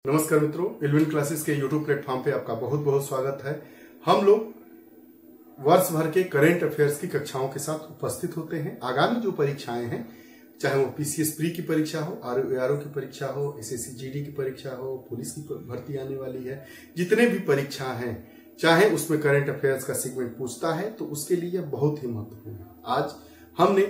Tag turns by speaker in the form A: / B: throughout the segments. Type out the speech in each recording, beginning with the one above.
A: नमस्कार मित्रों, eleven classes के यूट्यूब प्लेटफॉर्म पे आपका बहुत बहुत स्वागत है। हम लोग वर्ष भर के करेंट अफेयर्स की कक्षाओं के साथ उपस्थित होते हैं। आगामी जो परीक्षाएं हैं, चाहे वो पीसीएस प्री की परीक्षा हो, आरओ की परीक्षा हो, एसएससी जीडी की परीक्षा हो, पुलिस की भर्ती आने वाली है, जितने भी परीक्षा हैं, चाहे उसमें करेंट अफेयर्स का सेगमेंट पूछता है तो उसके लिए बहुत ही महत्वपूर्ण है। आज हमने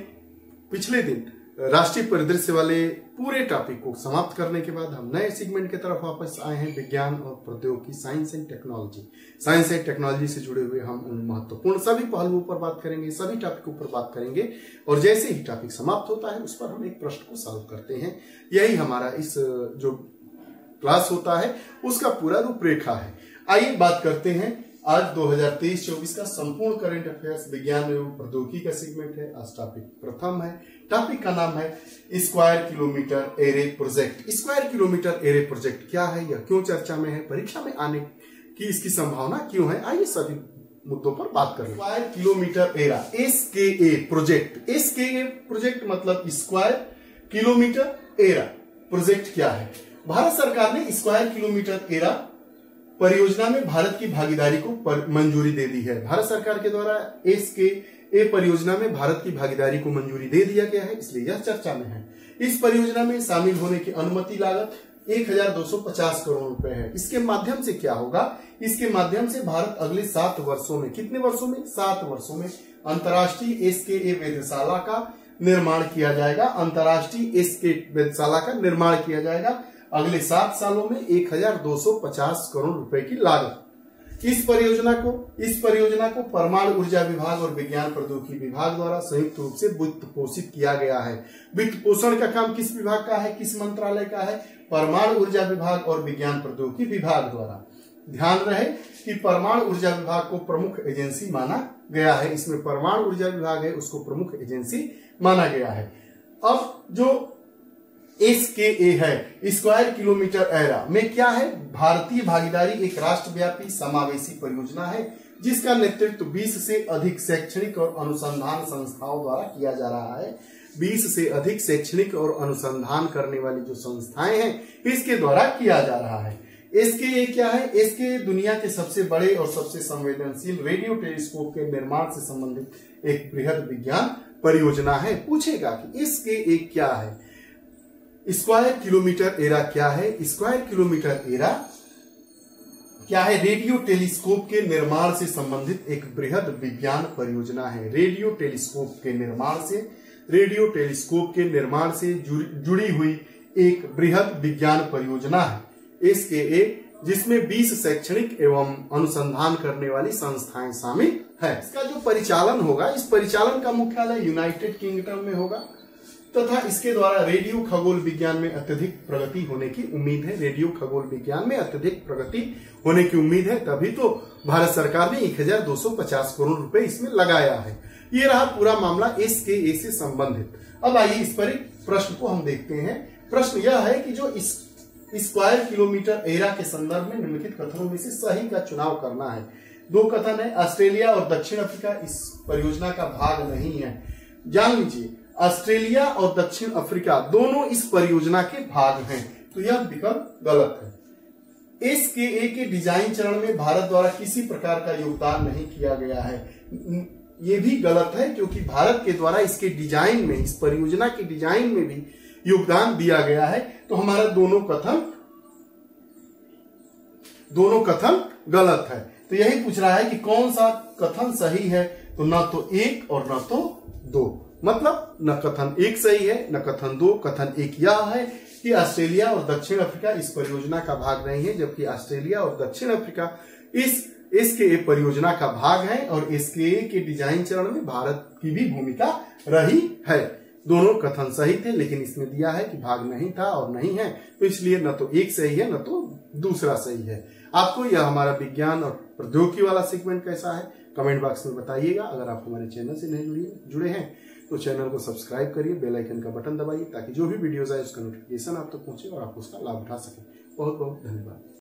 A: पिछले दिन राष्ट्रीय परिदृश्य वाले पूरे टॉपिक को समाप्त करने के बाद हम नए सेगमेंट की तरफ वापस आए हैं। विज्ञान और प्रौद्योगिकी, science and technology. Science and technology से जुड़े हुए हम उन महत्वपूर्ण सभी पहलुओं पर बात करेंगे, सभी टॉपिक पर बात करेंगे और जैसे ही टॉपिक समाप्त होता है उस पर हम एक प्रश्न को सॉल्व करते हैं। यही हमारा इस जो क्लास होता है उसका पूरा रूपरेखा है। आइए बात करते हैं आज 2023-24 का संपूर्ण करंट अफेयर्स विज्ञान एवं प्रौद्योगिकी का सेगमेंट है। आज टॉपिक प्रथम है। टॉपिक का नाम है square kilometre array project. Square kilometre array project क्या है, यह क्यों चर्चा में है, परीक्षा में आने की इसकी संभावना क्यों है, आइए सभी मुद्दों पर बात करें। Square kilometre era, SKA project. SKA project मतलब स्क्वायर किलोमीटर एरा प्रोजेक्ट क्या है। भारत सरकार ने स्क्वायर किलोमीटर एरा परियोजना में भारत की भागीदारी को मंजूरी दे दी है। भारत सरकार के द्वारा एसकेए परियोजना में भारत की भागीदारी को मंजूरी दे दिया गया है, इसलिए यह चर्चा में है। इस परियोजना में शामिल होने की अनुमति लागत 1250 करोड़ रुपए है। इसके माध्यम से क्या होगा, इसके माध्यम से भारत अगले 7 वर्षों में, कितने वर्षों में, 7 वर्षों में अंतर्राष्ट्रीय एसकेए वेधशाला का निर्माण किया जाएगा। अंतर्राष्ट्रीय एसकेए वेधशाला का निर्माण किया जाएगा अगले 7 सालों में 1250 करोड़ रुपए की लागत। इस परियोजना को परमाणु ऊर्जा विभाग और विज्ञान प्रौद्योगिकी विभाग द्वारा संयुक्त रूप से वित्त पोषित किया गया है। वित्त पोषण का काम किस विभाग का है, किस मंत्रालय का है, परमाणु ऊर्जा विभाग और विज्ञान प्रौद्योगिकी विभाग द्वारा। ध्यान रहे कि परमाणु ऊर्जा विभाग को प्रमुख एजेंसी माना गया है। इसमें परमाणु ऊर्जा विभाग है, उसको प्रमुख एजेंसी माना गया है। अब जो एसकेए है, स्क्वायर किलोमीटर एरा में क्या है, भारतीय भागीदारी एक राष्ट्रव्यापी समावेशी परियोजना है जिसका नेतृत्व 20 से अधिक शैक्षणिक और अनुसंधान संस्थाओं द्वारा किया जा रहा है। 20 से अधिक शैक्षणिक और अनुसंधान करने वाली जो संस्थाएं हैं इसके द्वारा किया जा रहा है। एसकेए क्या है, एसकेए दुनिया के सबसे बड़े और सबसे संवेदनशील रेडियो टेलीस्कोप के निर्माण से संबंधित एक बृहद विज्ञान परियोजना है। पूछेगा कि एसकेए क्या है, स्क्वायर किलोमीटर एरा क्या है। स्क्वायर किलोमीटर एरा क्या है, रेडियो टेलीस्कोप के निर्माण से संबंधित एक बृहद विज्ञान परियोजना है। रेडियो टेलीस्कोप के निर्माण से जुड़ी हुई एक बृहद विज्ञान परियोजना है एसकेए, जिसमें 20 शैक्षणिक एवं अनुसंधान करने वाली संस्थाएं शामिल है। इसका जो परिचालन होगा, इस परिचालन का मुख्यालय यूनाइटेड किंगडम में होगा तथा इसके द्वारा रेडियो खगोल विज्ञान में अत्यधिक प्रगति होने की उम्मीद है। रेडियो खगोल विज्ञान में अत्यधिक प्रगति होने की उम्मीद है, तभी तो भारत सरकार ने 1250 करोड़ रुपए इसमें लगाया है। ये रहा पूरा मामला एसकेए से संबंधित। अब आइए इस पर एक प्रश्न को हम देखते हैं। प्रश्न यह है कि जो इस स्क्वायर किलोमीटर एरा के संदर्भ में निम्नलिखित कथनों में से सही का चुनाव करना है। 2 कथन है, ऑस्ट्रेलिया और दक्षिण अफ्रीका इस परियोजना का भाग नहीं है। जान लीजिए, ऑस्ट्रेलिया और दक्षिण अफ्रीका दोनों इस परियोजना के भाग हैं, तो यह विकल्प गलत है। एसकेए के डिजाइन चरण में भारत द्वारा किसी प्रकार का योगदान नहीं किया गया है, ये भी गलत है, क्योंकि भारत के द्वारा इसके डिजाइन में, इस परियोजना के डिजाइन में भी योगदान दिया गया है। तो हमारा दोनों कथन गलत है। तो यही पूछ रहा है कि कौन सा कथन सही है, तो न तो 1 और न तो 2, मतलब न कथन 1 सही है न कथन 2। कथन 1 यह है कि ऑस्ट्रेलिया और दक्षिण अफ्रीका इस परियोजना का भाग नहीं है, जबकि ऑस्ट्रेलिया और दक्षिण अफ्रीका इस एसकेए परियोजना का भाग है और एसकेए के डिजाइन चरण में भारत की भी भूमिका रही है। दोनों कथन सही थे, लेकिन इसमें दिया है कि भाग नहीं था और नहीं है, तो इसलिए न तो 1 सही है न तो दूसरा सही है। आपको यह हमारा विज्ञान और प्रौद्योगिकी वाला सेगमेंट कैसा है, कमेंट बॉक्स में बताइएगा। अगर आप हमारे चैनल से नहीं जुड़े हैं तो चैनल को सब्सक्राइब करिए, बेल आइकन का बटन दबाइए ताकि जो भी वीडियोस आए उसका नोटिफिकेशन आप तक पहुंचे और आप उसका लाभ उठा सकें। बहुत बहुत धन्यवाद।